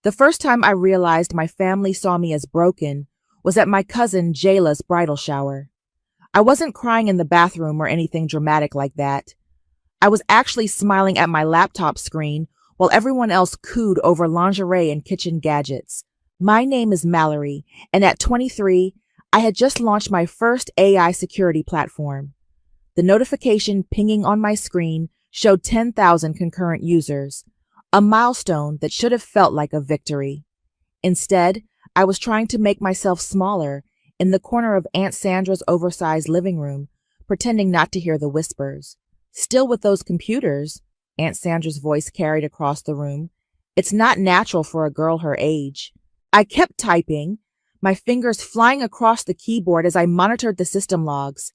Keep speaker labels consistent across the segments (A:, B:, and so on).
A: The first time I realized my family saw me as broken was at my cousin Jayla's bridal shower. I wasn't crying in the bathroom or anything dramatic like that. I was actually smiling at my laptop screen while everyone else cooed over lingerie and kitchen gadgets. My name is Mallory, and at 23, I had just launched my first AI security platform. The notification pinging on my screen showed 10,000 concurrent users, a milestone that should have felt like a victory. Instead, I was trying to make myself smaller in the corner of Aunt Sandra's oversized living room, pretending not to hear the whispers. Still with those computers, Aunt Sandra's voice carried across the room. It's not natural for a girl her age. I kept typing, my fingers flying across the keyboard as I monitored the system logs.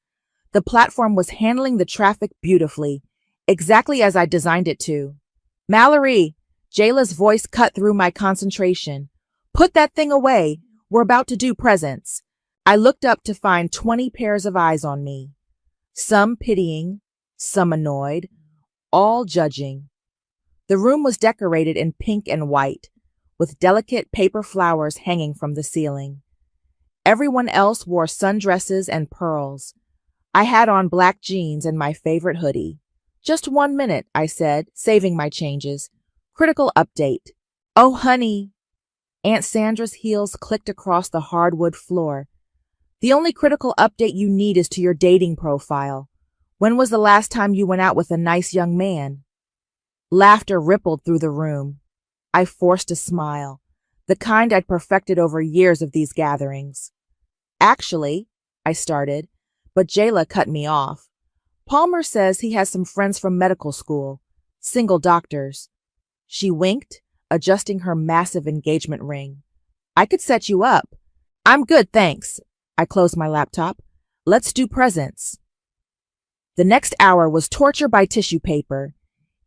A: The platform was handling the traffic beautifully, exactly as I designed it to. Mallory! Jayla's voice cut through my concentration. Put that thing away. We're about to do presents. I looked up to find 20 pairs of eyes on me. Some pitying, some annoyed, all judging. The room was decorated in pink and white, with delicate paper flowers hanging from the ceiling. Everyone else wore sundresses and pearls. I had on black jeans and my favorite hoodie. Just 1 minute, I said, saving my changes. Critical update. Oh, honey. Aunt Sandra's heels clicked across the hardwood floor. The only critical update you need is to your dating profile. When was the last time you went out with a nice young man? Laughter rippled through the room. I forced a smile, the kind I'd perfected over years of these gatherings. Actually, I started, but Jayla cut me off. Palmer says he has some friends from medical school, single doctors. She winked, adjusting her massive engagement ring. I could set you up. I'm good, thanks. I closed my laptop. Let's do presents. The next hour was torture by tissue paper.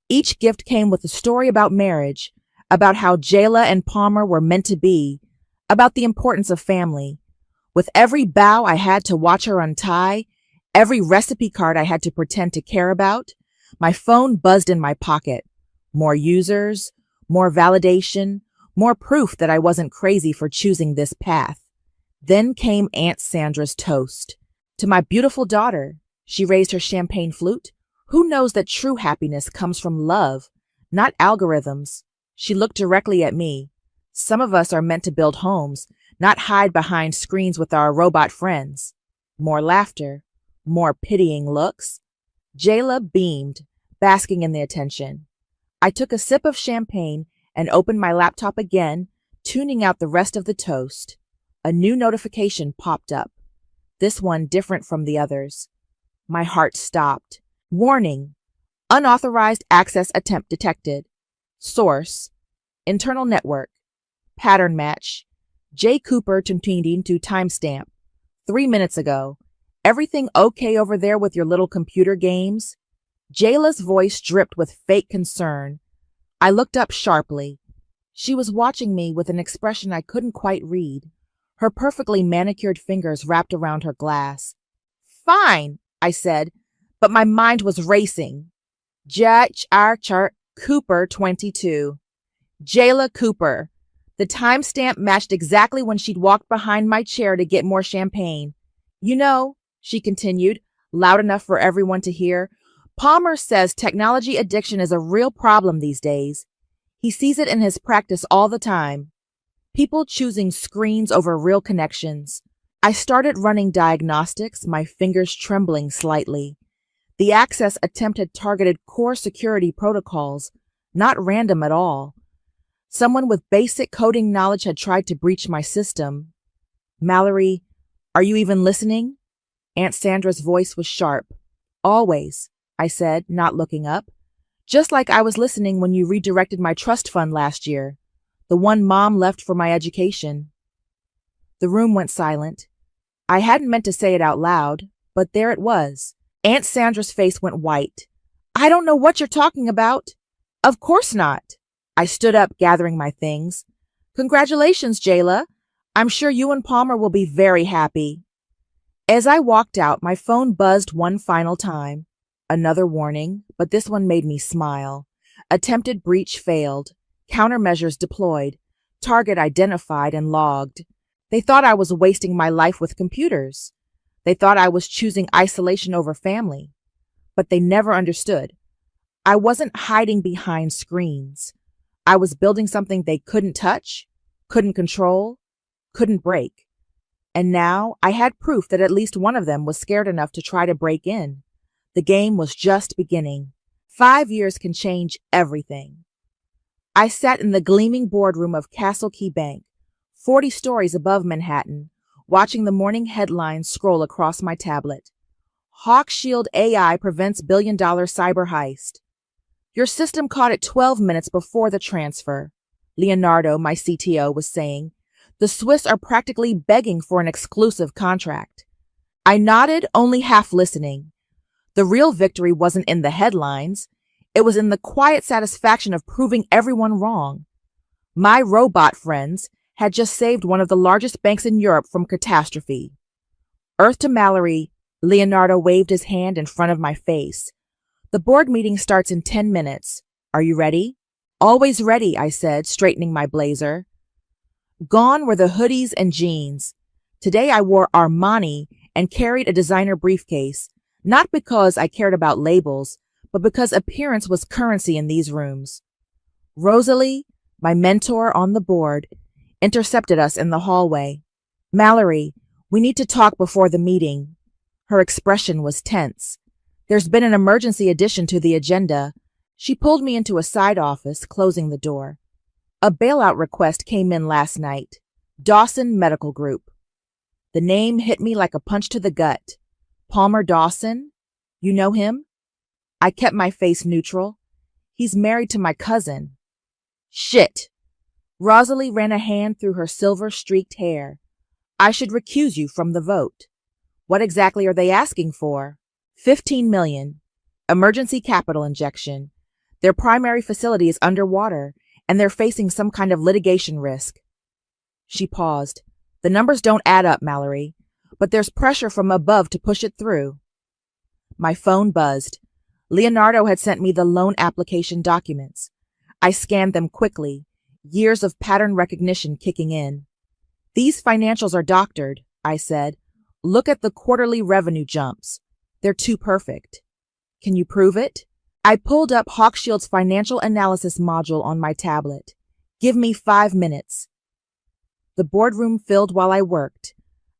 A: Each gift came with a story about marriage, about how Jayla and Palmer were meant to be, about the importance of family. With every bow I had to watch her untie, every recipe card I had to pretend to care about, my phone buzzed in my pocket. More users, more validation, more proof that I wasn't crazy for choosing this path. Then came Aunt Sandra's toast. To my beautiful daughter, she raised her champagne flute. Who knows that true happiness comes from love, not algorithms? She looked directly at me. Some of us are meant to build homes, not hide behind screens with our robot friends. More laughter, more pitying looks. Jayla beamed, basking in the attention. I took a sip of champagne and opened my laptop again, tuning out the rest of the toast. A new notification popped up, this one different from the others. My heart stopped. Warning: unauthorized access attempt detected. Source: internal network. Pattern match. J. Cooper to timestamp. 3 minutes ago. Everything okay over there with your little computer games? Jayla's voice dripped with fake concern. I looked up sharply. She was watching me with an expression I couldn't quite read, her perfectly manicured fingers wrapped around her glass. Fine, I said, but my mind was racing. J.R. Cooper 22. Jayla Cooper. The timestamp matched exactly when she'd walked behind my chair to get more champagne. You know, she continued, loud enough for everyone to hear, Palmer says technology addiction is a real problem these days. He sees it in his practice all the time. People choosing screens over real connections. I started running diagnostics, my fingers trembling slightly. The access attempt had targeted core security protocols, not random at all. Someone with basic coding knowledge had tried to breach my system. Mallory, are you even listening? Aunt Sandra's voice was sharp. Always, I said, not looking up. Just like I was listening when you redirected my trust fund last year, the one Mom left for my education. The room went silent. I hadn't meant to say it out loud, but there it was. Aunt Sandra's face went white. I don't know what you're talking about. Of course not. I stood up, gathering my things. Congratulations, Jayla. I'm sure you and Palmer will be very happy. As I walked out, my phone buzzed one final time. Another warning, but this one made me smile. Attempted breach failed. Countermeasures deployed. Target identified and logged. They thought I was wasting my life with computers. They thought I was choosing isolation over family. But they never understood. I wasn't hiding behind screens. I was building something they couldn't touch, couldn't control, couldn't break. And now I had proof that at least one of them was scared enough to try to break in. The game was just beginning. 5 years can change everything. I sat in the gleaming boardroom of Castle Key Bank, 40 stories above Manhattan, watching the morning headlines scroll across my tablet. Hawkshield AI prevents billion-dollar cyber heist. Your system caught it 12 minutes before the transfer, Leonardo, my CTO, was saying. The Swiss are practically begging for an exclusive contract. I nodded, only half listening. The real victory wasn't in the headlines. It was in the quiet satisfaction of proving everyone wrong. My robot friends had just saved one of the largest banks in Europe from catastrophe. Earth to Mallory, Leonardo waved his hand in front of my face. The board meeting starts in 10 minutes. Are you ready? Always ready, I said, straightening my blazer. Gone were the hoodies and jeans. Today I wore Armani and carried a designer briefcase, not because I cared about labels, but because appearance was currency in these rooms. Rosalie, my mentor on the board, intercepted us in the hallway. Mallory, we need to talk before the meeting. Her expression was tense. There's been an emergency addition to the agenda. She pulled me into a side office, closing the door. A bailout request came in last night. Dawson Medical Group. The name hit me like a punch to the gut. Palmer Dawson? You know him? I kept my face neutral. He's married to my cousin. Shit. Rosalie ran a hand through her silver-streaked hair. I should recuse you from the vote. What exactly are they asking for? $15 million. Emergency capital injection. Their primary facility is underwater, and they're facing some kind of litigation risk. She paused. The numbers don't add up, Mallory, but there's pressure from above to push it through. My phone buzzed. Leonardo had sent me the loan application documents. I scanned them quickly, years of pattern recognition kicking in. These financials are doctored, I said. Look at the quarterly revenue jumps. They're too perfect. Can you prove it? I pulled up Hawkshield's financial analysis module on my tablet. Give me 5 minutes. The boardroom filled while I worked.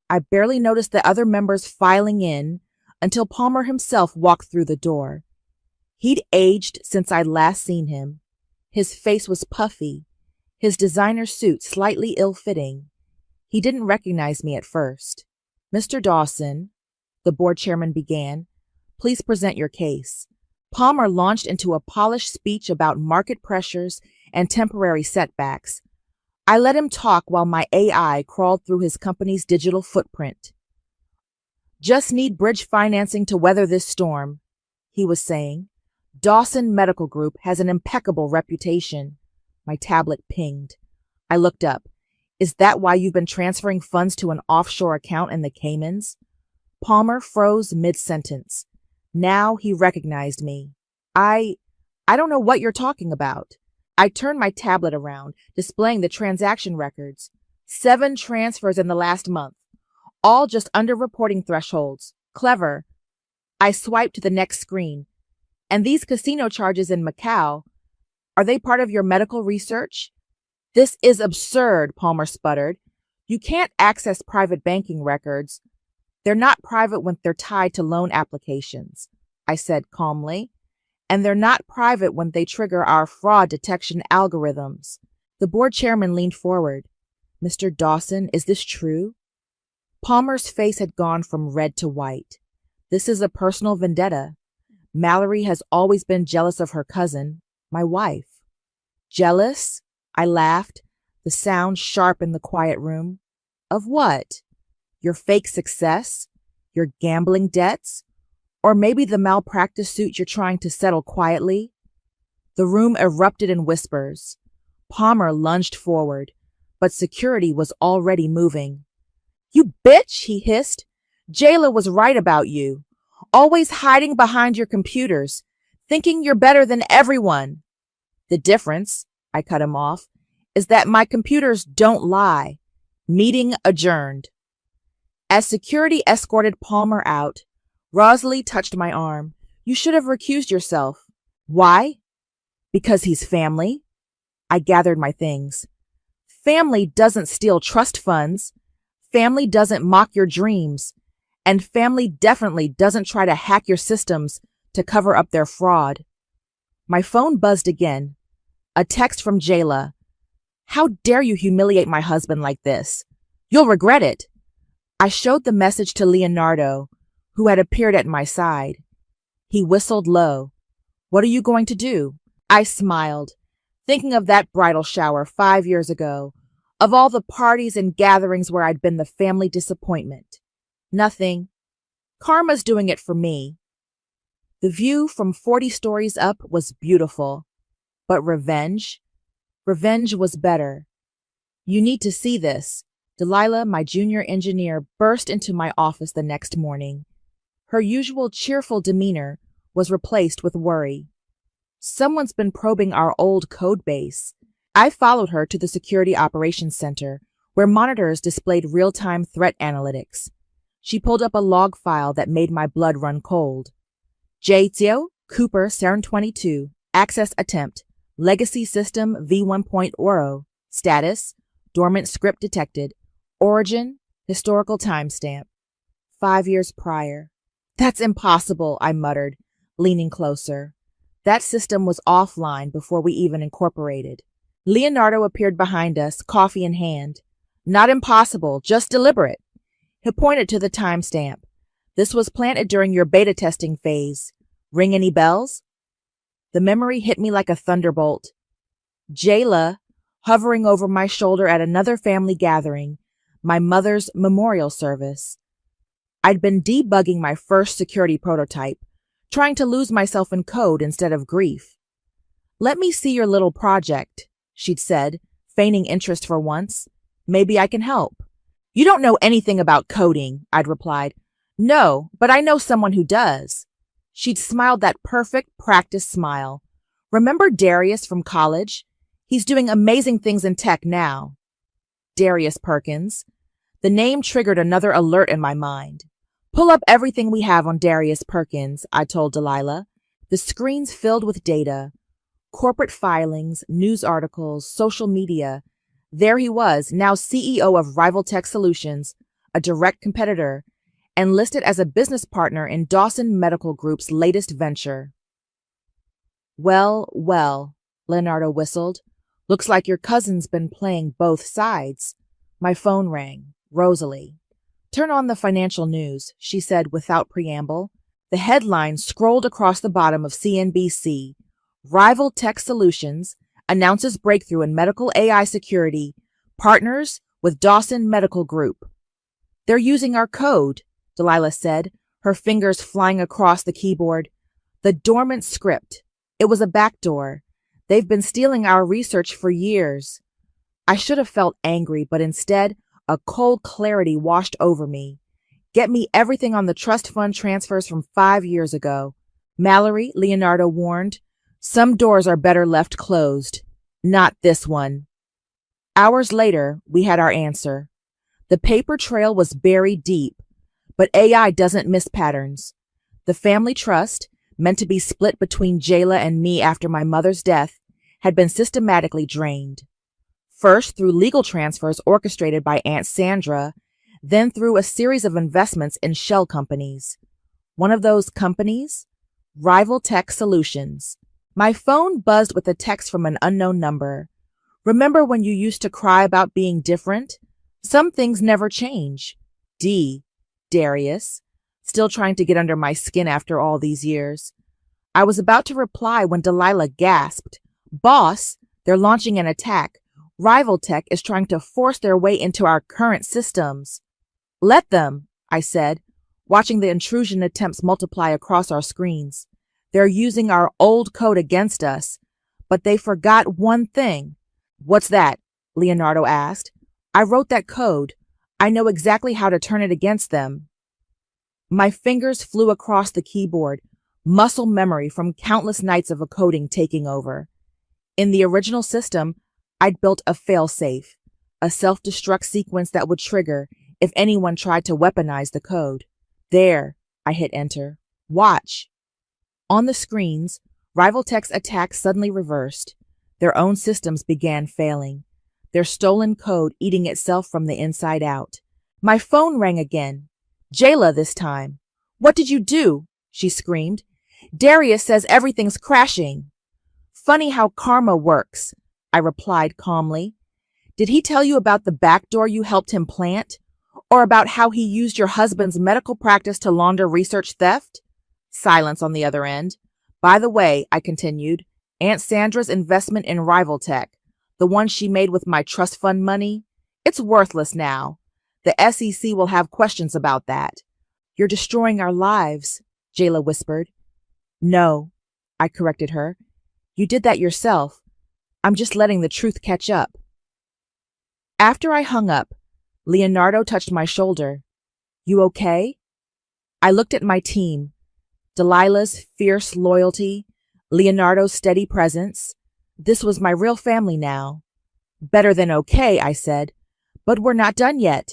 A: I barely noticed the other members filing in until Palmer himself walked through the door. He'd aged since I'd last seen him. His face was puffy, his designer suit slightly ill-fitting. He didn't recognize me at first. Mr. Dawson, the board chairman began, please present your case. Palmer launched into a polished speech about market pressures and temporary setbacks. I let him talk while my AI crawled through his company's digital footprint. Just need bridge financing to weather this storm, he was saying. Dawson Medical Group has an impeccable reputation. My tablet pinged. I looked up. Is that why you've been transferring funds to an offshore account in the Caymans? Palmer froze mid-sentence. Now he recognized me. I don't know what you're talking about. I turned my tablet around, displaying the transaction records. 7 transfers in the last month, all just under reporting thresholds. Clever. I swiped to the next screen. And these casino charges in Macau, are they part of your medical research? This is absurd, Palmer sputtered. You can't access private banking records. They're not private when they're tied to loan applications, I said calmly. And they're not private when they trigger our fraud detection algorithms. The board chairman leaned forward. Mr. Dawson, is this true? Palmer's face had gone from red to white. This is a personal vendetta. Mallory has always been jealous of her cousin, my wife. Jealous? I laughed, the sound sharp in the quiet room. Of what? Your fake success? Your gambling debts? Or maybe the malpractice suit you're trying to settle quietly? The room erupted in whispers. Palmer lunged forward, but security was already moving. You bitch, he hissed. Jayla was right about you. Always hiding behind your computers, thinking you're better than everyone. The difference, I cut him off, is that my computers don't lie. Meeting adjourned. As security escorted Palmer out, Rosalie touched my arm. You should have recused yourself. Why? Because he's family. I gathered my things. Family doesn't steal trust funds. Family doesn't mock your dreams. And family definitely doesn't try to hack your systems to cover up their fraud. My phone buzzed again. A text from Jayla. How dare you humiliate my husband like this? You'll regret it. I showed the message to Leonardo, who had appeared at my side. He whistled low. What are you going to do? I smiled, thinking of that bridal shower 5 years ago, of all the parties and gatherings where I'd been the family disappointment. Nothing. Karma's doing it for me. The view from 40 stories up was beautiful, but revenge? Revenge was better. You need to see this. Delilah, my junior engineer, burst into my office the next morning. Her usual cheerful demeanor was replaced with worry. Someone's been probing our old code base. I followed her to the Security Operations Center, where monitors displayed real-time threat analytics. She pulled up a log file that made my blood run cold. J-Tio, Cooper, Saturn 22, access attempt, legacy system V1.0, status, dormant script detected, origin, historical timestamp, 5 years prior. That's impossible, I muttered, leaning closer. That system was offline before we even incorporated. Leonardo appeared behind us, coffee in hand. Not impossible, just deliberate. He pointed to the timestamp. This was planted during your beta testing phase. Ring any bells? The memory hit me like a thunderbolt. Jayla, hovering over my shoulder at another family gathering, my mother's memorial service. I'd been debugging my first security prototype, trying to lose myself in code instead of grief. Let me see your little project, she'd said, feigning interest for once. Maybe I can help. You don't know anything about coding, I'd replied. No, but I know someone who does. She'd smiled that perfect practice smile. Remember Darius from college? He's doing amazing things in tech now. Darius Perkins. The name triggered another alert in my mind. Pull up everything we have on Darius Perkins, I told Delilah. The screens filled with data. Corporate filings, news articles, social media. There he was, now CEO of Rival Tech Solutions, a direct competitor, and listed as a business partner in Dawson Medical Group's latest venture. Well, well, Leonardo whistled. Looks like your cousin's been playing both sides. My phone rang. Rosalie. Turn on the financial news, she said without preamble. The headline scrolled across the bottom of CNBC. Rival Tech Solutions announces breakthrough in medical AI security, partners with Dawson Medical Group. They're using our code, Delilah said, her fingers flying across the keyboard. The dormant script. It was a backdoor. They've been stealing our research for years. I should have felt angry, but instead, a cold clarity washed over me. Get me everything on the trust fund transfers from 5 years ago. Mallory, Leonardo warned. Some doors are better left closed. Not this one. Hours later, we had our answer. The paper trail was buried deep, but AI doesn't miss patterns. The family trust, meant to be split between Jayla and me after my mother's death, had been systematically drained. First through legal transfers orchestrated by Aunt Sandra, then through a series of investments in shell companies. One of those companies? Rival Tech Solutions. My phone buzzed with a text from an unknown number. Remember when you used to cry about being different? Some things never change. D. Darius. Still trying to get under my skin after all these years. I was about to reply when Delilah gasped. Boss, they're launching an attack. Rival Tech is trying to force their way into our current systems. Let them, I said, watching the intrusion attempts multiply across our screens. They're using our old code against us, but they forgot one thing. What's that? Leonardo asked. I wrote that code. I know exactly how to turn it against them. My fingers flew across the keyboard, muscle memory from countless nights of a coding taking over. In the original system, I'd built a failsafe, a self-destruct sequence that would trigger if anyone tried to weaponize the code. There, I hit enter. Watch. On the screens, Rival Tech's attack suddenly reversed. Their own systems began failing, their stolen code eating itself from the inside out. My phone rang again. Jayla this time. What did you do? She screamed. Darius says everything's crashing. Funny how karma works, I replied calmly. Did he tell you about the backdoor you helped him plant? Or about how he used your husband's medical practice to launder research theft? Silence on the other end. By the way, I continued, Aunt Sandra's investment in Rival Tech, the one she made with my trust fund money, it's worthless now. The SEC will have questions about that. You're destroying our lives, Jayla whispered. No, I corrected her. You did that yourself. I'm just letting the truth catch up. After I hung up, Leonardo touched my shoulder. You okay? I looked at my team. Delilah's fierce loyalty, Leonardo's steady presence. This was my real family now. Better than okay, I said, but we're not done yet.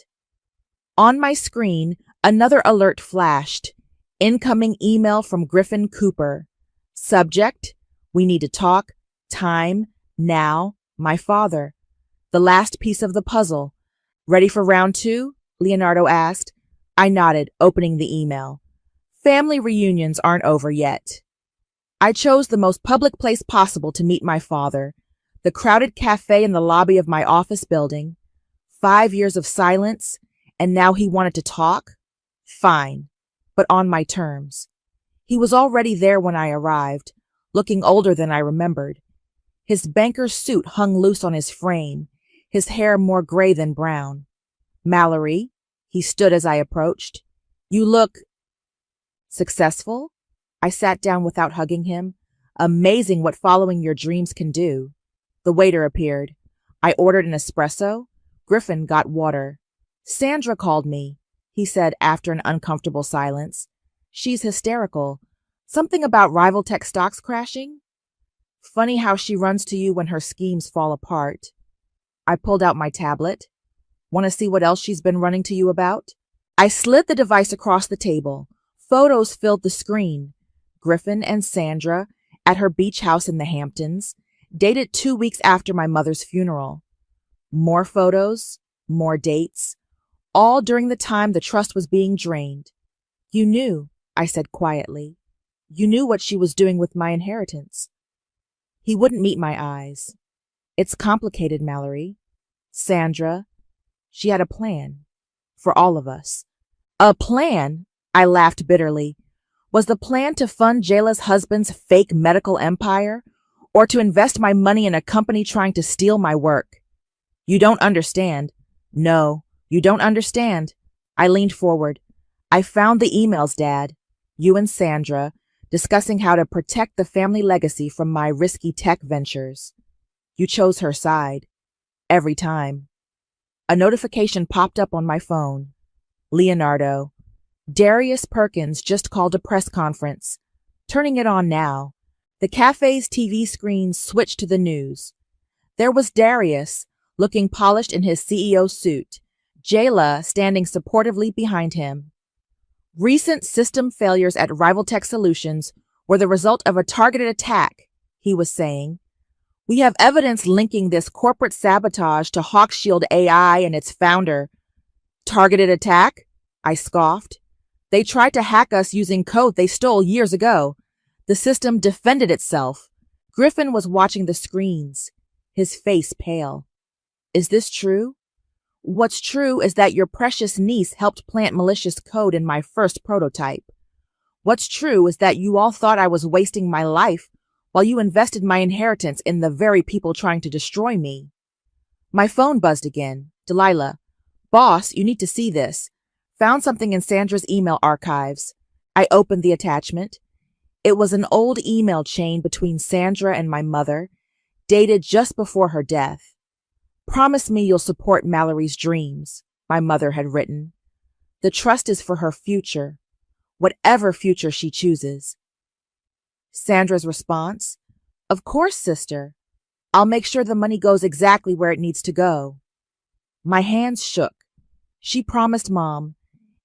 A: On my screen, another alert flashed. Incoming email from Griffin Cooper. Subject, we need to talk. Time, now, my father. The last piece of the puzzle. Ready for round 2? Leonardo asked. I nodded, opening the email. Family reunions aren't over yet. I chose the most public place possible to meet my father, the crowded cafe in the lobby of my office building. 5 years of silence, and now he wanted to talk? Fine, but on my terms. He was already there when I arrived, looking older than I remembered. His banker's suit hung loose on his frame, his hair more gray than brown. Mallory, he stood as I approached. You look successful? I sat down without hugging him. Amazing what following your dreams can do. The waiter appeared. I ordered an espresso. Griffin got water. Sandra called me, he said after an uncomfortable silence. She's hysterical. Something about Rival Tech stocks crashing? Funny how she runs to you when her schemes fall apart. I pulled out my tablet. Want to see what else she's been running to you about? I slid the device across the table. Photos filled the screen. Griffin and Sandra at her beach house in the Hamptons, dated 2 weeks after my mother's funeral. More photos, more dates, all during the time the trust was being drained. You knew, I said quietly. You knew what she was doing with my inheritance. He wouldn't meet my eyes. It's complicated, Mallory. Sandra, she had a plan. For all of us. A plan? I laughed bitterly. Was the plan to fund Jayla's husband's fake medical empire, or to invest my money in a company trying to steal my work? You don't understand. No, you don't understand. I leaned forward. I found the emails, Dad. You and Sandra discussing how to protect the family legacy from my risky tech ventures. You chose her side. Every time. A notification popped up on my phone. Leonardo. Darius Perkins just called a press conference. Turning it on now. The cafe's TV screen switched to the news. There was Darius, looking polished in his CEO suit. Jayla standing supportively behind him. Recent system failures at Rival Tech Solutions were the result of a targeted attack, he was saying. We have evidence linking this corporate sabotage to Hawkshield AI and its founder. Targeted attack? I scoffed. They tried to hack us using code they stole years ago. The system defended itself. Griffin was watching the screens, his face pale. Is this true? What's true is that your precious niece helped plant malicious code in my first prototype. What's true is that you all thought I was wasting my life while you invested my inheritance in the very people trying to destroy me. My phone buzzed again. Delilah. Boss, you need to see this. Found something in Sandra's email archives. I opened the attachment. It was an old email chain between Sandra and my mother, dated just before her death. Promise me you'll support Mallory's dreams, my mother had written. The trust is for her future, whatever future she chooses. Sandra's response? Of course, sister. I'll make sure the money goes exactly where it needs to go. My hands shook. She promised, Mom,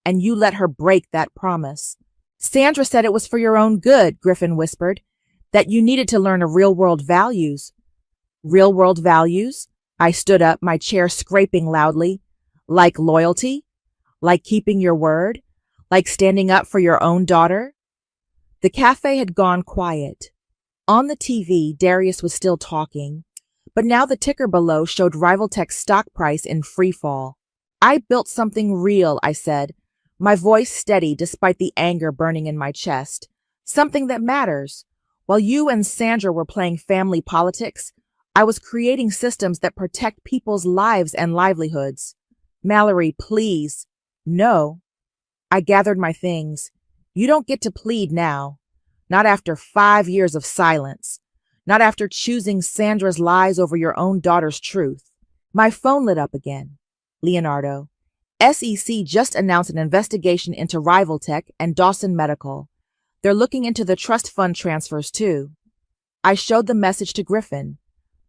A: and you let her break that promise. Sandra said it was for your own good, Griffin whispered, that you needed to learn real-world values. Real-world values? I stood up, my chair scraping loudly. Like loyalty? Like keeping your word? Like standing up for your own daughter? The cafe had gone quiet. On the TV, Darius was still talking, but now the ticker below showed Rivaltech's stock price in free fall. I built something real, I said, my voice steady despite the anger burning in my chest. Something that matters. While you and Sandra were playing family politics, I was creating systems that protect people's lives and livelihoods. Mallory, please. No. I gathered my things. You don't get to plead now. Not after 5 years of silence. Not after choosing Sandra's lies over your own daughter's truth. My phone lit up again. Leonardo. SEC just announced an investigation into Rivaltech and Dawson Medical. They're looking into the trust fund transfers too. I showed the message to Griffin.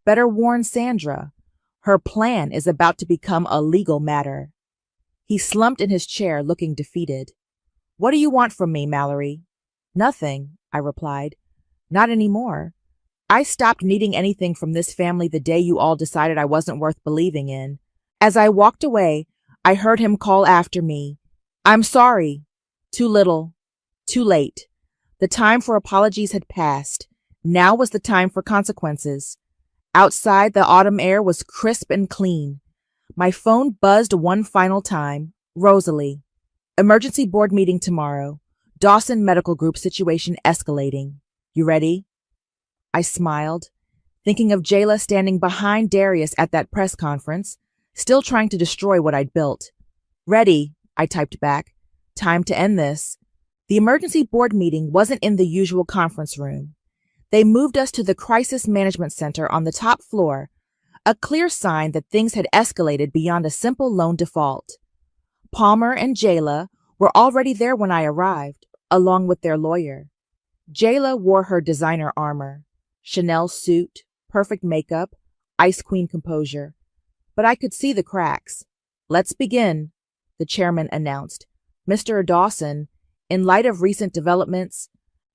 A: Better warn Sandra. Her plan is about to become a legal matter. He slumped in his chair, looking defeated. What do you want from me, Mallory? Nothing, I replied. Not anymore. I stopped needing anything from this family the day you all decided I wasn't worth believing in. As I walked away, I heard him call after me. I'm sorry. Too little. Too late. The time for apologies had passed. Now was the time for consequences. Outside, the autumn air was crisp and clean. My phone buzzed one final time. Rosalie. Emergency board meeting tomorrow. Dawson Medical Group situation escalating. You ready? I smiled, thinking of Jayla standing behind Darius at that press conference, still trying to destroy what I'd built. Ready, I typed back. Time to end this. The emergency board meeting wasn't in the usual conference room. They moved us to the Crisis Management Center on the top floor, a clear sign that things had escalated beyond a simple loan default. Palmer and Jayla were already there when I arrived, along with their lawyer. Jayla wore her designer armor, Chanel suit, perfect makeup, Ice Queen composure. But I could see the cracks. Let's begin, the chairman announced. Mr. Dawson, in light of recent developments—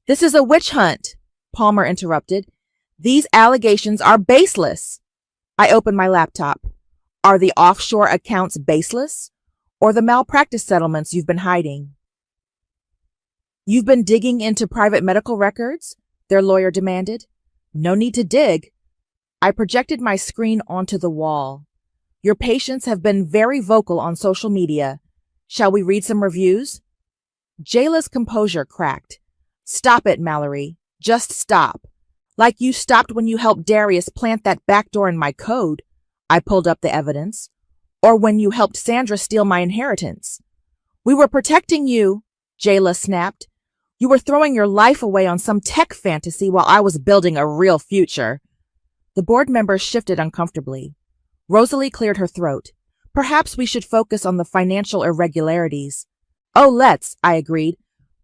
A: This is a witch hunt, Palmer interrupted. These allegations are baseless. I opened my laptop. Are the offshore accounts baseless? Or the malpractice settlements you've been hiding? You've been digging into private medical records? Their lawyer demanded. No need to dig. I projected my screen onto the wall. Your patients have been very vocal on social media. Shall we read some reviews? Jayla's composure cracked. Stop it, Mallory. Just stop. Like you stopped when you helped Darius plant that backdoor in my code. I pulled up the evidence. Or when you helped Sandra steal my inheritance. We were protecting you, Jayla snapped. You were throwing your life away on some tech fantasy while I was building a real future. The board members shifted uncomfortably. Rosalie cleared her throat. Perhaps we should focus on the financial irregularities. Oh, let's, I agreed.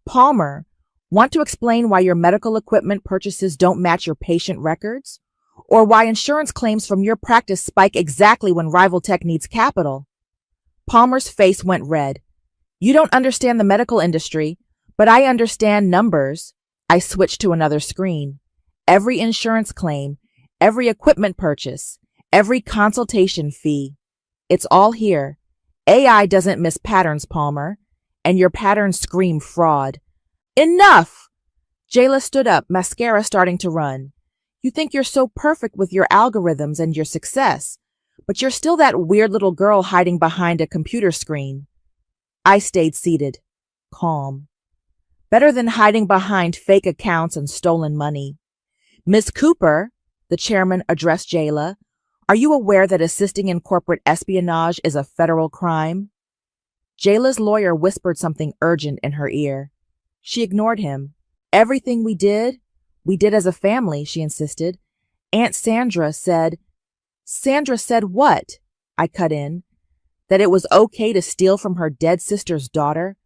A: Palmer, want to explain why your medical equipment purchases don't match your patient records? Or why insurance claims from your practice spike exactly when Rivaltech needs capital? Palmer's face went red. You don't understand the medical industry, but I understand numbers. I switched to another screen. Every insurance claim, every equipment purchase, every consultation fee. It's all here. AI doesn't miss patterns, Palmer, and your patterns scream fraud. Enough! Jayla stood up, mascara starting to run. You think you're so perfect with your algorithms and your success, but you're still that weird little girl hiding behind a computer screen. I stayed seated, calm. Better than hiding behind fake accounts and stolen money. Miss Cooper, the chairman addressed Jayla, are you aware that assisting in corporate espionage is a federal crime? Jayla's lawyer whispered something urgent in her ear. She ignored him. Everything we did as a family, she insisted. Aunt Sandra said— Sandra said what? I cut in. That it was okay to steal from her dead sister's daughter?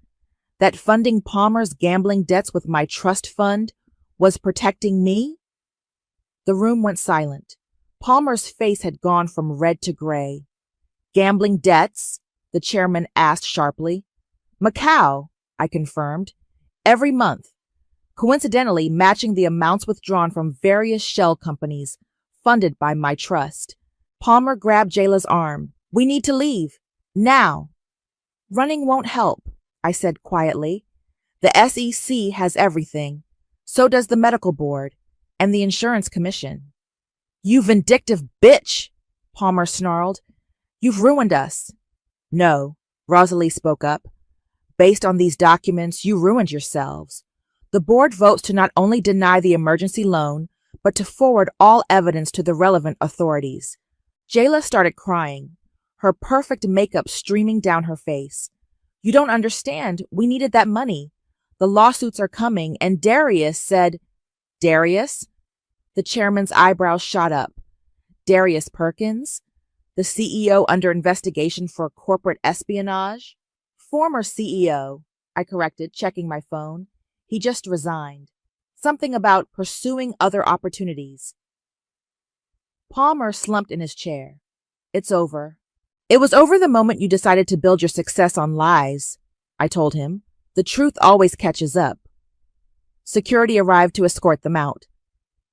A: That funding Palmer's gambling debts with my trust fund was protecting me? The room went silent. Palmer's face had gone from red to gray. Gambling debts? The chairman asked sharply. Macau, I confirmed. Every month. Coincidentally matching the amounts withdrawn from various shell companies funded by my trust. Palmer grabbed Jayla's arm. We need to leave. Now. Running won't help, I said quietly. The SEC has everything. So does the medical board and the insurance commission. You vindictive bitch, Palmer snarled. You've ruined us. No, Rosalie spoke up. Based on these documents, you ruined yourselves. The board votes to not only deny the emergency loan, but to forward all evidence to the relevant authorities. Jayla started crying, her perfect makeup streaming down her face. You don't understand. We needed that money. The lawsuits are coming, and Darius said, Darius? The chairman's eyebrows shot up. Darius Perkins? The CEO under investigation for corporate espionage? Former CEO, I corrected, checking my phone. He just resigned. Something about pursuing other opportunities. Palmer slumped in his chair. It's over. It was over the moment you decided to build your success on lies, I told him. The truth always catches up. Security arrived to escort them out.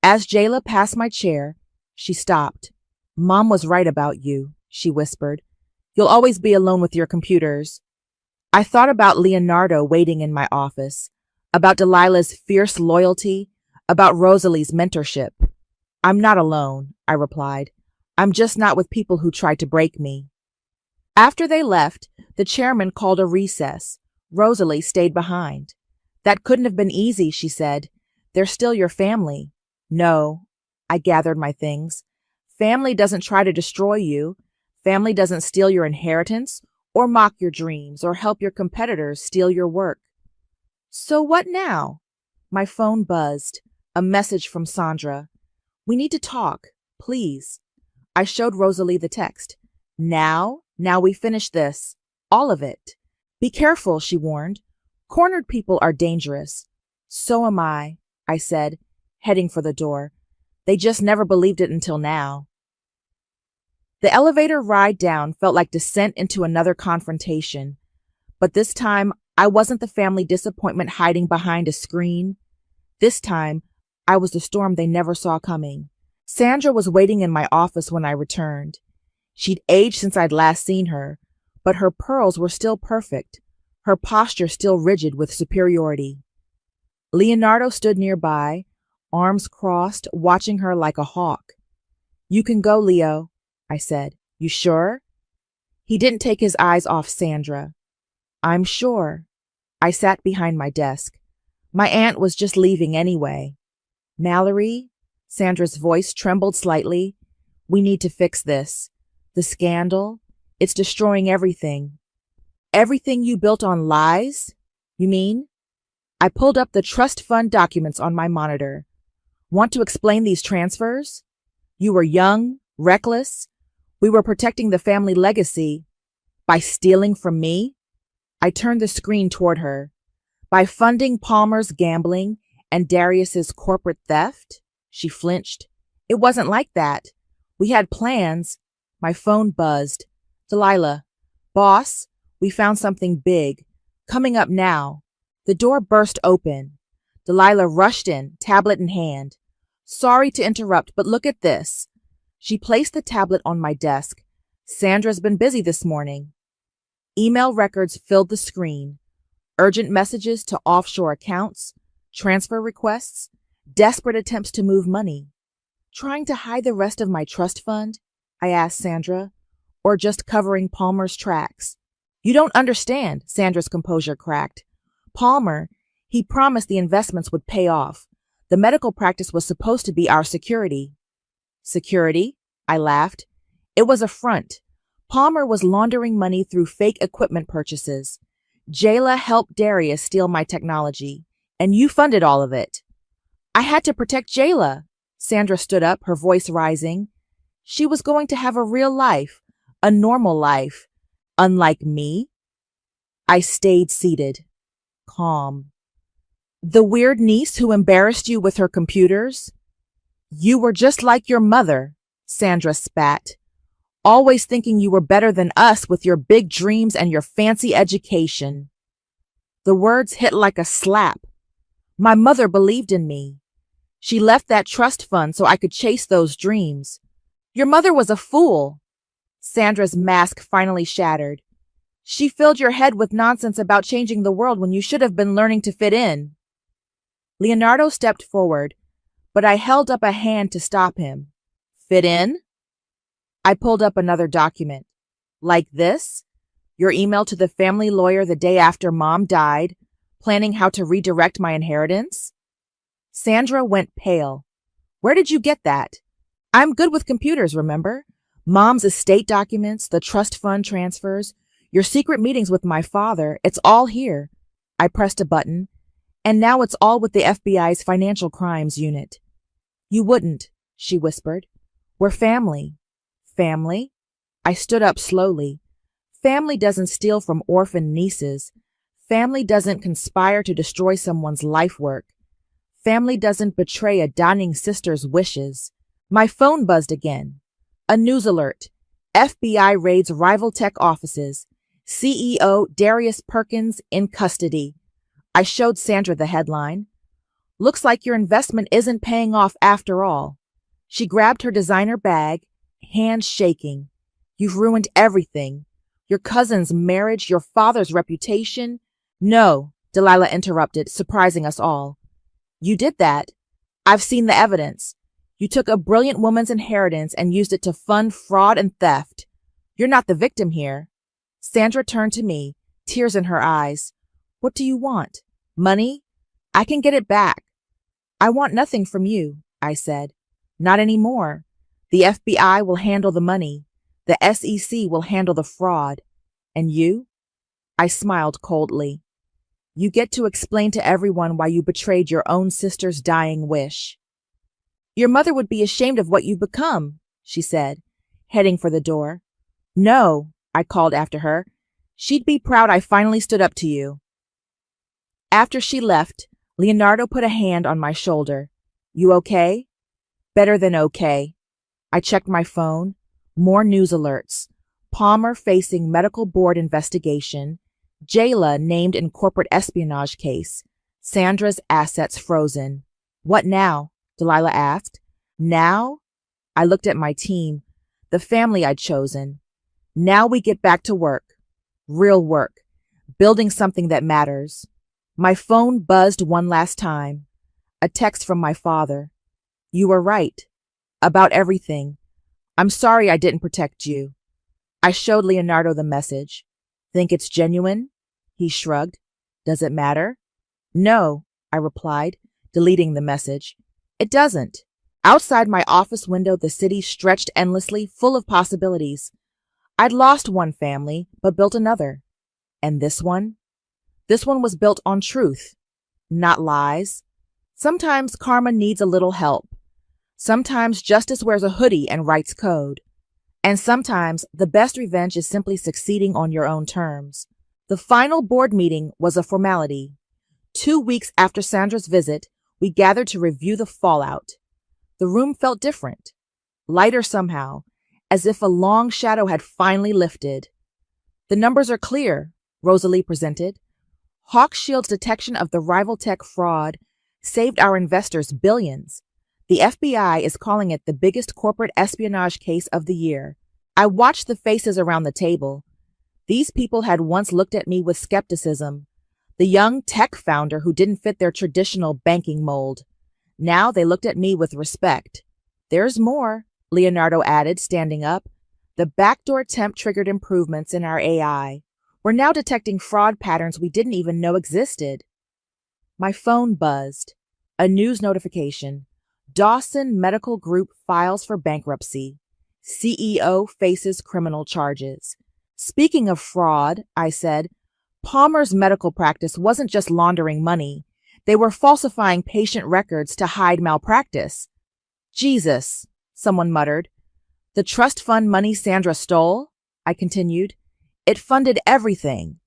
A: As Jayla passed my chair, she stopped. Mom was right about you, she whispered. You'll always be alone with your computers. I thought about Leonardo waiting in my office, about Delilah's fierce loyalty, about Rosalie's mentorship. I'm not alone, I replied. I'm just not with people who tried to break me. After they left, the chairman called a recess. Rosalie stayed behind. That couldn't have been easy, she said. They're still your family. No, I gathered my things. Family doesn't try to destroy you. Family doesn't steal your inheritance or mock your dreams or help your competitors steal your work. So what now? My phone buzzed. A message from Sandra. We need to talk, please. I showed Rosalie the text. Now we finish this. All of it. Be careful, she warned. Cornered people are dangerous. So am I said, heading for the door. They just never believed it until now. The elevator ride down felt like descent into another confrontation. But this time, I wasn't the family disappointment hiding behind a screen. This time, I was the storm they never saw coming. Sandra was waiting in my office when I returned. She'd aged since I'd last seen her, but her pearls were still perfect, her posture still rigid with superiority. Leonardo stood nearby, arms crossed, watching her like a hawk. You can go, Leo, I said. You sure? He didn't take his eyes off Sandra. I'm sure. I sat behind my desk. My aunt was just leaving anyway. Mallory, Sandra's voice trembled slightly. We need to fix this. The scandal, it's destroying everything. Everything you built on lies? You mean? I pulled up the trust fund documents on my monitor. Want to explain these transfers? You were young, reckless. We were protecting the family legacy. By stealing from me? I turned the screen toward her. By funding Palmer's gambling and Darius's corporate theft? She flinched. It wasn't like that. We had plans. My phone buzzed. Delilah. Boss, we found something big. Coming up now. The door burst open. Delilah rushed in, tablet in hand. Sorry to interrupt, but look at this. She placed the tablet on my desk. Sandra's been busy this morning. Email records filled the screen. Urgent messages to offshore accounts, transfer requests, desperate attempts to move money. Trying to hide the rest of my trust fund? I asked Sandra. Or just covering Palmer's tracks? You don't understand, Sandra's composure cracked. Palmer, he promised the investments would pay off. The medical practice was supposed to be our security. Security? I laughed. It was a front. Palmer was laundering money through fake equipment purchases. Jayla helped Darius steal my technology, and you funded all of it. I had to protect Jayla. Sandra stood up, her voice rising. She was going to have a real life, a normal life, unlike me. I stayed seated, calm. The weird niece who embarrassed you with her computers? You were just like your mother, Sandra spat. Always thinking you were better than us with your big dreams and your fancy education. The words hit like a slap. My mother believed in me. She left that trust fund so I could chase those dreams. Your mother was a fool. Sandra's mask finally shattered. She filled your head with nonsense about changing the world when you should have been learning to fit in. Leonardo stepped forward, but I held up a hand to stop him. Fit in? I pulled up another document. Like this? Your email to the family lawyer the day after Mom died, planning how to redirect my inheritance? Sandra went pale. Where did you get that? I'm good with computers, remember? Mom's estate documents, the trust fund transfers, your secret meetings with my father, it's all here. I pressed a button, and now it's all with the FBI's Financial Crimes Unit. You wouldn't, she whispered. We're family. Family? I stood up slowly. Family doesn't steal from orphan nieces. Family doesn't conspire to destroy someone's life work. Family doesn't betray a dying sister's wishes. My phone buzzed again. A news alert. FBI raids rival tech offices. CEO Darius Perkins in custody. I showed Sandra the headline. Looks like your investment isn't paying off after all. She grabbed her designer bag, hands shaking. You've ruined everything. Your cousin's marriage, your father's reputation. No, Delilah interrupted, surprising us all. You did that. I've seen the evidence. You took a brilliant woman's inheritance and used it to fund fraud and theft. You're not the victim here. Sandra turned to me, tears in her eyes. What do you want? Money? I can get it back. I want nothing from you, I said. Not anymore. The FBI will handle the money. The SEC will handle the fraud. And you? I smiled coldly. You get to explain to everyone why you betrayed your own sister's dying wish. Your mother would be ashamed of what you've become, she said, heading for the door. No, I called after her. She'd be proud I finally stood up to you. After she left, Leonardo put a hand on my shoulder. You okay? Better than okay. I checked my phone. More news alerts. Palmer facing medical board investigation. Jayla named in corporate espionage case. Sandra's assets frozen. What now? Delilah asked. Now? I looked at my team, the family I'd chosen. Now we get back to work. Real work. Building something that matters. My phone buzzed one last time. A text from my father. You were right. About everything. I'm sorry I didn't protect you. I showed Leonardo the message. Think it's genuine? He shrugged. Does it matter? No, I replied, deleting the message. It doesn't. Outside my office window, the city stretched endlessly, full of possibilities. I'd lost one family, but built another. And this one? This one was built on truth, not lies. Sometimes karma needs a little help. Sometimes justice wears a hoodie and writes code. And sometimes the best revenge is simply succeeding on your own terms. The final board meeting was a formality. 2 weeks after Sandra's visit, we gathered to review the fallout. The room felt different, lighter somehow, as if a long shadow had finally lifted. The numbers are clear, Rosalie presented. Hawkshield's detection of the rival tech fraud saved our investors billions. The FBI is calling it the biggest corporate espionage case of the year. I watched the faces around the table. These people had once looked at me with skepticism. The young tech founder who didn't fit their traditional banking mold. Now they looked at me with respect. There's more, Leonardo added, standing up. The backdoor temp triggered improvements in our AI. We're now detecting fraud patterns we didn't even know existed. My phone buzzed. A news notification. Dawson Medical Group files for bankruptcy. CEO faces criminal charges. Speaking of fraud, I said, Palmer's medical practice wasn't just laundering money. They were falsifying patient records to hide malpractice. Jesus, someone muttered. The trust fund money Sandra stole? I continued. It funded everything.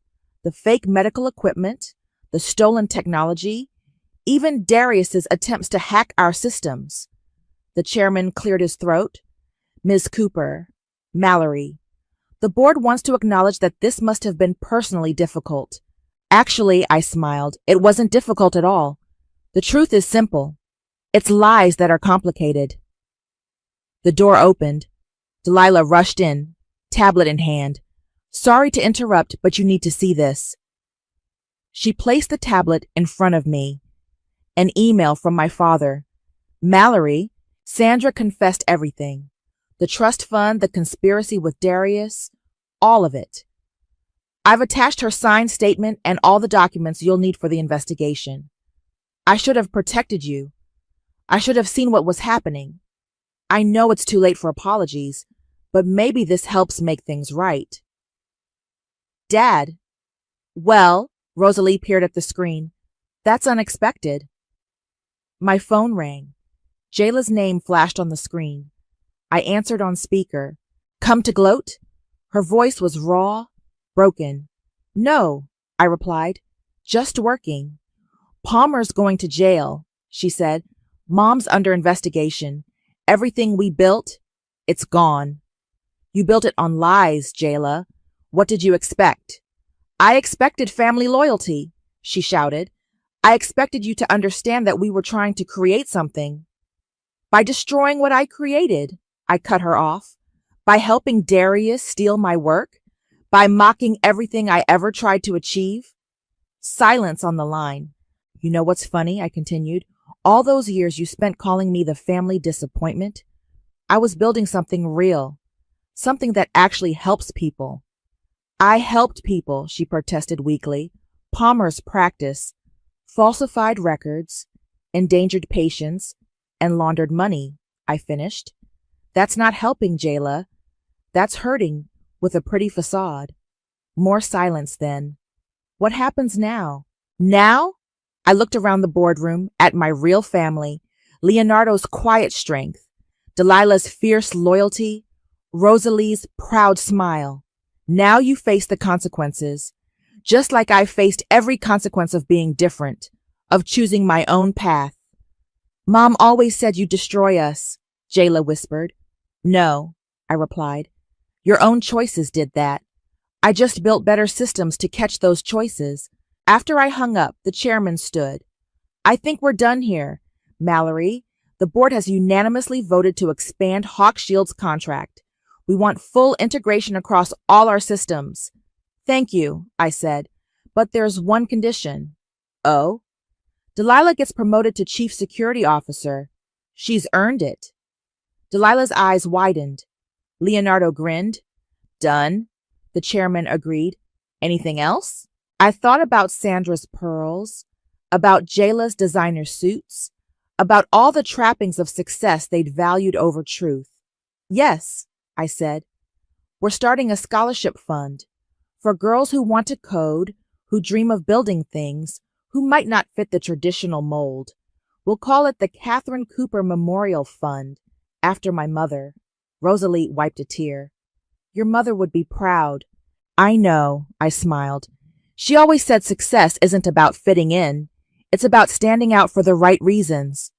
A: The fake medical equipment, the stolen technology, even Darius's attempts to hack our systems. The chairman cleared his throat. Ms. Cooper. Mallory. The board wants to acknowledge that this must have been personally difficult. Actually, I smiled, it wasn't difficult at all. The truth is simple. It's lies that are complicated. The door opened. Delilah rushed in, tablet in hand. Sorry to interrupt, but you need to see this. She placed the tablet in front of me. An email from my father. Mallory, Sandra confessed everything. The trust fund, the conspiracy with Darius, all of it. I've attached her signed statement and all the documents you'll need for the investigation. I should have protected you. I should have seen what was happening. I know it's too late for apologies, but maybe this helps make things right. Dad. Well, Rosalie peered at the screen. That's unexpected. My phone rang. Jayla's name flashed on the screen. I answered on speaker. Come to gloat? Her voice was raw, broken. No, I replied. Just working. Palmer's going to jail, she said. Mom's under investigation. Everything we built, it's gone. You built it on lies, Jayla. What did you expect? I expected family loyalty, she shouted. I expected you to understand that we were trying to create something. By destroying what I created, I cut her off. By helping Darius steal my work? By mocking everything I ever tried to achieve? Silence on the line. You know what's funny, I continued. All those years you spent calling me the family disappointment. I was building something real. Something that actually helps people. I helped people, she protested weakly. Palmer's practice. Falsified records, endangered patients, and laundered money, I finished. That's not helping, Jayla. That's hurting with a pretty facade. More silence then. What happens now? Now? I looked around the boardroom at my real family, Leonardo's quiet strength, Delilah's fierce loyalty, Rosalie's proud smile. Now you face the consequences, just like I faced every consequence of being different, of choosing my own path. Mom always said you'd destroy us, Jayla whispered. No, I replied. Your own choices did that. I just built better systems to catch those choices. After I hung up, the chairman stood. I think we're done here, Mallory. The board has unanimously voted to expand Hawkshield's contract. We want full integration across all our systems. Thank you, I said, but there's one condition. Oh? Delilah gets promoted to Chief Security Officer. She's earned it. Delilah's eyes widened. Leonardo grinned. Done, the chairman agreed. Anything else? I thought about Sandra's pearls, about Jayla's designer suits, about all the trappings of success they'd valued over truth. Yes, I said. We're starting a scholarship fund for girls who want to code, who dream of building things, who might not fit the traditional mold. We'll call it the Catherine Cooper Memorial Fund, after my mother. Rosalie wiped a tear. Your mother would be proud. I know, I smiled. She always said success isn't about fitting in. It's about standing out for the right reasons.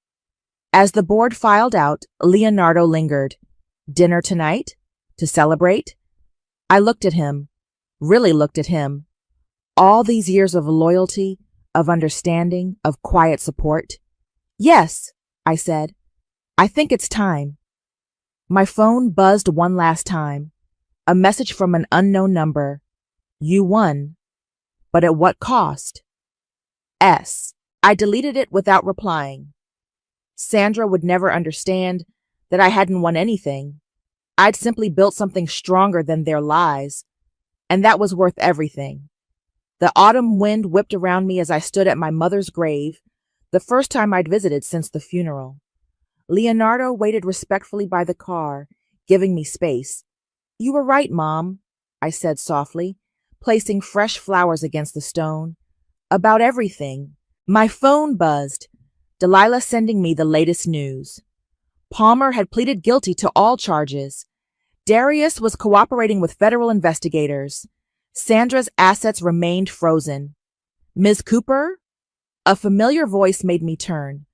A: As the board filed out, Leonardo lingered. Dinner tonight? To celebrate? I looked at him, really looked at him. All these years of loyalty, of understanding, of quiet support. Yes, I said. I think it's time. My phone buzzed one last time. A message from an unknown number. You won. But at what cost? S. I deleted it without replying. Sandra would never understand that I hadn't won anything. I'd simply built something stronger than their lies, and that was worth everything. The autumn wind whipped around me as I stood at my mother's grave, the first time I'd visited since the funeral. Leonardo waited respectfully by the car, giving me space. You were right, Mom, I said softly, placing fresh flowers against the stone. About everything. My phone buzzed. Delilah sending me the latest news. Palmer had pleaded guilty to all charges. Darius was cooperating with federal investigators. Sandra's assets remained frozen. Ms. Cooper? A familiar voice made me turn.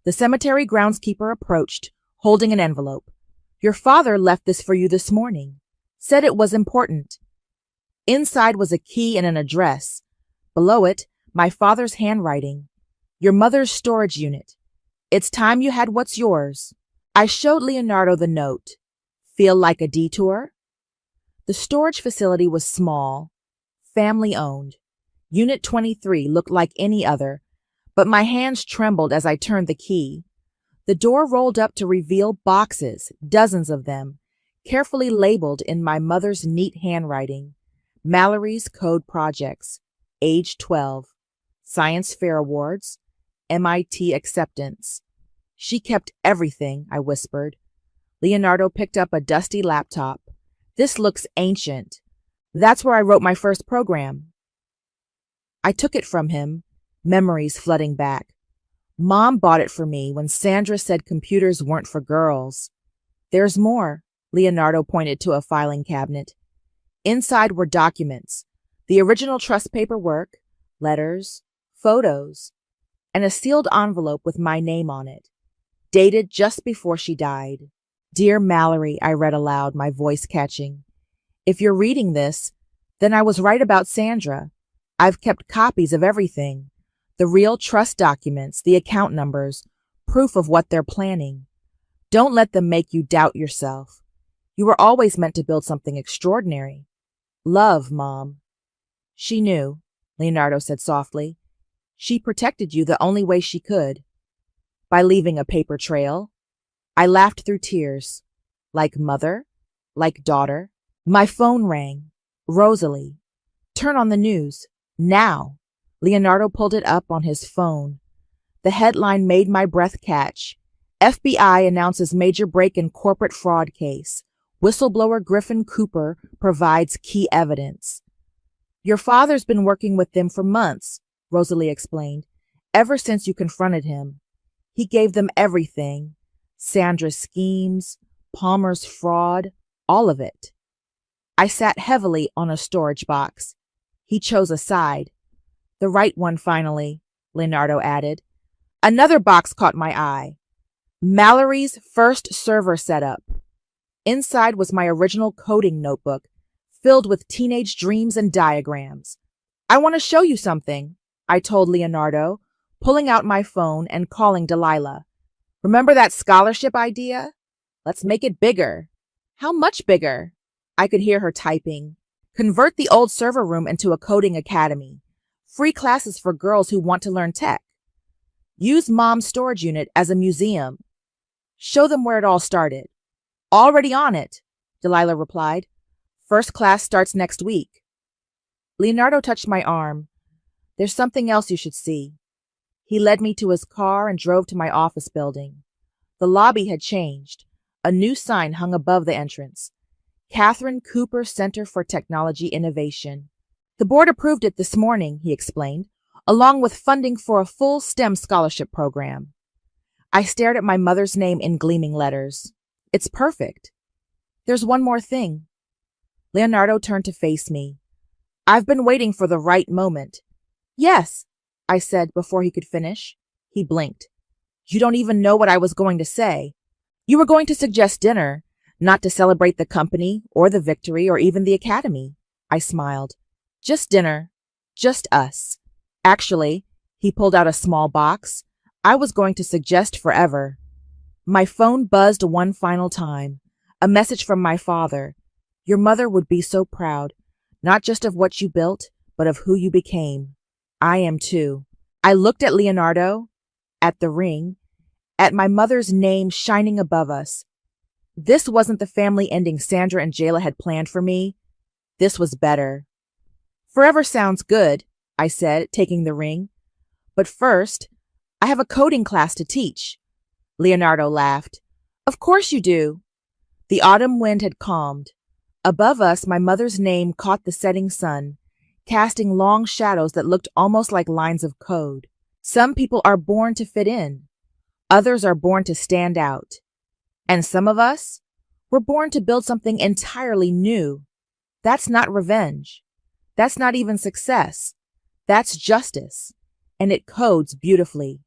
A: The cemetery groundskeeper approached, holding an envelope. Your father left this for you this morning. Said it was important. Inside was a key and an address. Below it, my father's handwriting. Your mother's storage unit. It's time you had what's yours. I showed Leonardo the note. Feel like a detour? The storage facility was small, family-owned. Unit 23 looked like any other, but my hands trembled as I turned the key. The door rolled up to reveal boxes, dozens of them, carefully labeled in my mother's neat handwriting. Mallory's Code Projects, age 12, Science Fair Awards, MIT acceptance. She kept everything, I whispered. Leonardo picked up a dusty laptop. This looks ancient. That's where I wrote my first program. I took it from him, memories flooding back. Mom bought it for me when Sandra said computers weren't for girls. There's more, Leonardo pointed to a filing cabinet. Inside were documents, the original trust paperwork, letters, photos, and a sealed envelope with my name on it, dated just before she died. Dear Mallory, I read aloud, my voice catching. If you're reading this, then I was right about Sandra. I've kept copies of everything. The real trust documents, the account numbers, proof of what they're planning. Don't let them make you doubt yourself. You were always meant to build something extraordinary. Love, Mom. She knew, Leonardo said softly. She protected you the only way she could. By leaving a paper trail. I laughed through tears. Like mother, like daughter. My phone rang. Rosalie. Turn on the news. Now. Leonardo pulled it up on his phone. The headline made my breath catch. FBI announces major break in corporate fraud case. Whistleblower Griffin Cooper provides key evidence. Your father's been working with them for months, Rosalie explained, ever since you confronted him. He gave them everything. Sandra's schemes, Palmer's fraud, all of it. I sat heavily on a storage box. He chose a side. The right one, finally, Leonardo added. Another box caught my eye. Mallory's first server setup. Inside was my original coding notebook, filled with teenage dreams and diagrams. I want to show you something, I told Leonardo, pulling out my phone and calling Delilah. Remember that scholarship idea? Let's make it bigger. How much bigger? I could hear her typing. Convert the old server room into a coding academy. Free classes for girls who want to learn tech. Use Mom's storage unit as a museum. Show them where it all started. Already on it, Delilah replied. First class starts next week. Leonardo touched my arm. There's something else you should see. He led me to his car and drove to my office building. The lobby had changed. A new sign hung above the entrance. Catherine Cooper Center for Technology Innovation. The board approved it this morning, he explained, along with funding for a full STEM scholarship program. I stared at my mother's name in gleaming letters. It's perfect. There's one more thing. Leonardo turned to face me. I've been waiting for the right moment. Yes, I said before he could finish. He blinked. You don't even know what I was going to say. You were going to suggest dinner, not to celebrate the company or the victory or even the academy. I smiled. Just dinner. Just us. Actually, he pulled out a small box. I was going to suggest forever. My phone buzzed one final time. A message from my father. Your mother would be so proud, not just of what you built, but of who you became. I am too. I looked at Leonardo, at the ring, at my mother's name shining above us. This wasn't the family ending Sandra and Jayla had planned for me. This was better. Forever sounds good, I said, taking the ring. But first, I have a coding class to teach. Leonardo laughed. Of course you do. The autumn wind had calmed. Above us, my mother's name caught the setting sun, casting long shadows that looked almost like lines of code. Some people are born to fit in. Others are born to stand out. And some of us, we're born to build something entirely new. That's not revenge. That's not even success. That's justice. And it codes beautifully.